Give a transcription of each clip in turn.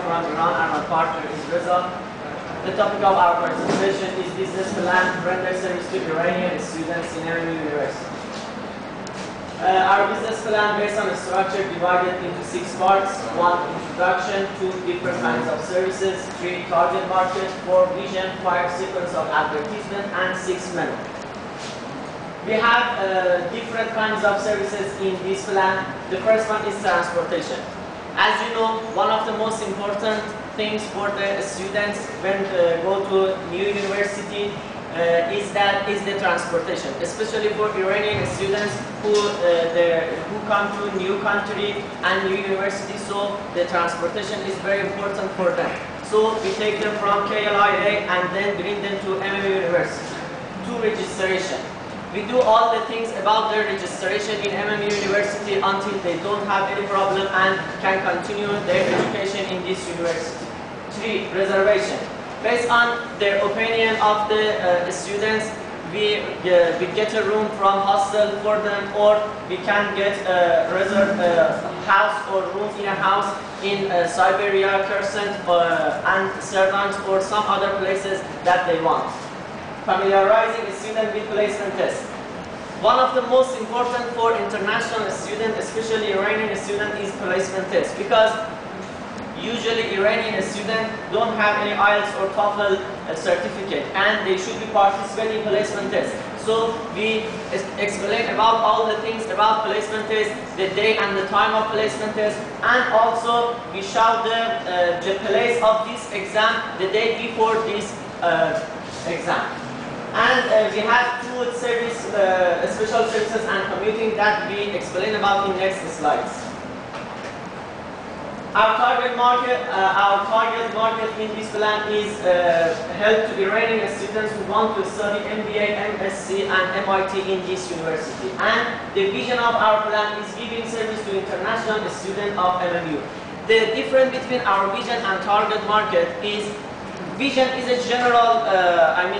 from Iran and my partner is Reza. The topic of our presentation is business plan render service to Iranian students in every university. Our business plan based on a structure divided into 6 parts. 1. Introduction. 2. Different kinds of services. 3. Target market. 4. Vision. 5. Sequence of advertisement. And 6. Menu. We have different kinds of services in this plan. The first one is transportation. As you know, one of the most important things for the students when they go to new university is the transportation, especially for Iranian students who come to a new country and new university. So the transportation is very important for them. So we take them from KLIA and then bring them to MMU University. 2. Registration. We do all the things about their registration in MMU University until they don't have any problem and can continue their education in this university. 3. Reservation. Based on their opinion of the students, we get a room from hostel for them, or we can get a reserved house or room in a house in Siberia, Kherson, and Serdans, or some other places that they want. Familiarizing a student with placement test. One of the most important for international students, especially Iranian students, is placement test, because usually Iranian students don't have any IELTS or TOEFL certificate, and they should be participating in placement test. So we explain about all the things about placement test, the day and the time of placement test, and also we show the place of this exam the day before this exam. And we have 2 service, special services and commuting that we explain about in next slides. Our target market in this plan is help to Iranian students who want to study MBA, MSc, and MIT in this university. And the vision of our plan is giving service to international students of MMU. The difference between our vision and target market is vision is a general,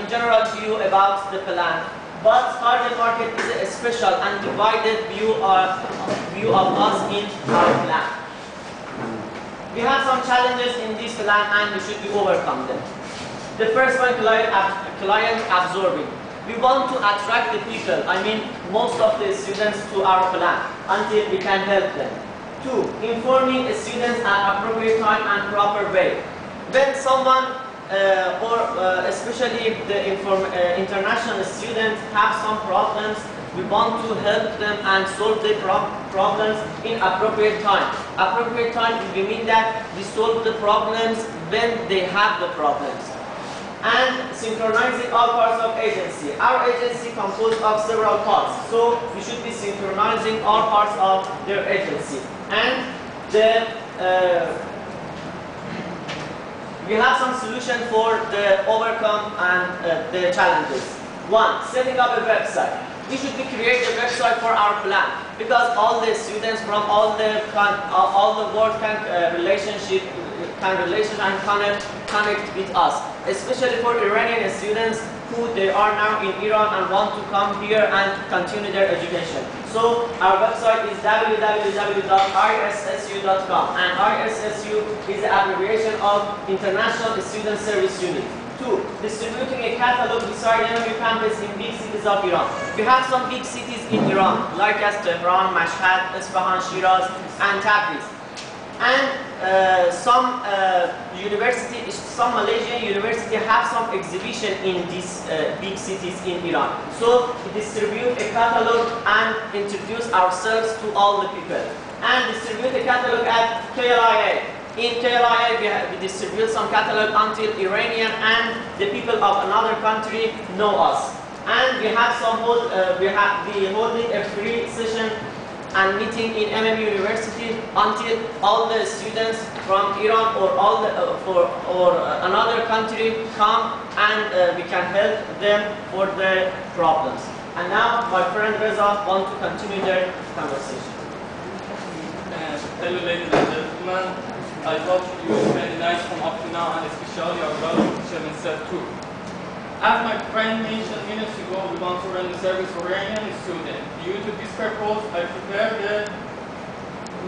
general view about the plan, but target market is a special and divided view of us in our plan. We have some challenges in this plan and we should overcome them. The first one, client absorbing. We want to attract the people, most of the students to our plan until we can help them. 2. Informing students at appropriate time and proper way. When someone especially the international students have some problems, we want to help them and solve the problems in appropriate time. Appropriate time, we mean that we solve the problems when they have the problems. And synchronizing all parts of agency. Our agency composed of several parts, so we should be synchronizing all parts of their agency. And we have some solution for the overcome and the challenges. 1. Setting up a website. We should be creating a website for our plan, because all the students from all the world can connect with us, especially for Iranian students who they are now in Iran and want to come here and continue their education. So our website is www.isssu.com, and ISSU is the abbreviation of International Student Service Unit. 2. Distributing a catalog beside MMU campus in big cities of Iran. We have some big cities in Iran, like as Tehran, Mashhad, Isfahan, Shiraz, and Tabriz. And some Malaysian university have some exhibition in these big cities in Iran. So we distribute a catalog and introduce ourselves to all the people. And distribute a catalog at KLIA. In KLIA we distribute some catalog until Iranian and the people of another country know us. And we have we holding a free session and meeting in MMU University until all the students from Iran or another country come and we can help them for their problems. And now my friend Reza wants to continue their conversation. Hello ladies and gentlemen, I hope you spend the night from up to now, and especially our brother Chairman said too. As my friend mentioned minutes ago, we want to run the service for Iranian students. Due to this purpose, I prepared the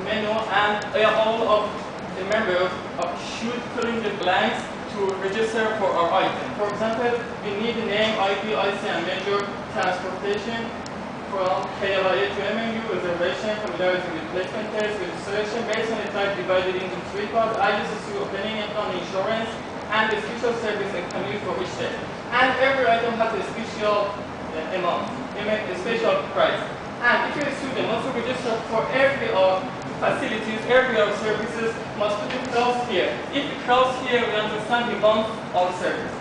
menu, and all of the members should fill in the blanks to register for our item. For example, we need the name, ID, IC, and major, transportation from KLIA to MMU, reservation, familiarity with placement test, registration, based on the type divided into 3 parts, IUCC, opinion account, insurance, and the special service and commute for each test. And every item has a special amount, a special price. And if you're a student, once you register for every facilities, every services, must put it close here. If it close here, we understand we want all service.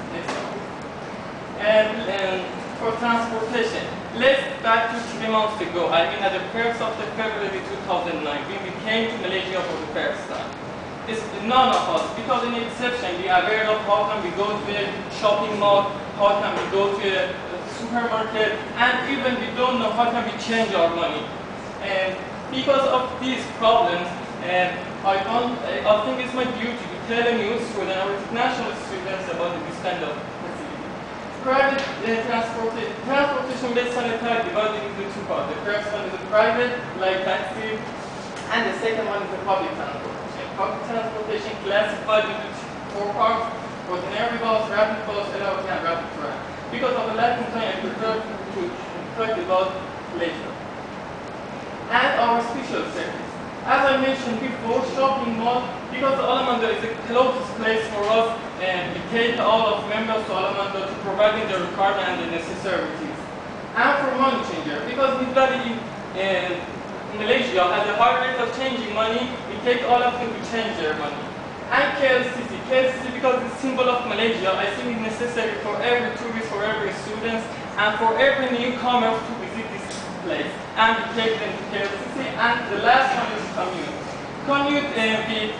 And for transportation, let's back to 3 months ago. I mean, at the 1st of February 2009, when we came to Malaysia for the first time. It's none of us, because in exception, we are aware of how can we go to a shopping mall, how can we go to a supermarket, and even we don't know how can we change our money. And because of these problems, I think it's my duty to tell a new student or international students about this kind of facility. Private transportation based on the type divided into 2 parts. The first one is a private, like taxi, and the second one is the public transportation. Public transportation classified into 4 parts: ordinary bus, rapid bus, LRT, and rapid tram. Because of the lack of time, I prefer to talk about later. And our special service. As I mentioned before, shopping mall, because Alamanda is the closest place for us, and we take all of members to Alamanda to providing the requirement and the necessities. And for money changer, because this valley in Malaysia has a high rate of changing money, we take all of them to change their money. And KLCC because it's a symbol of Malaysia, I think it's necessary for every tourist, for every student, and for every newcomer to visit this place. And we take them to KLCC. And the last one is commute. Commute, we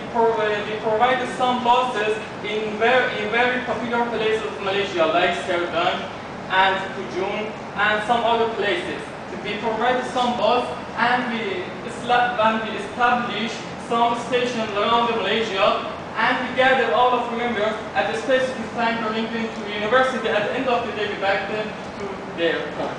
provide some buses in very popular places of Malaysia, like Serdang and Pujung, and some other places. We provide some bus, and we establish some stations around Malaysia, and we gather all of the members at a specific time for linking to the university. At the end of the day, we back them to their home.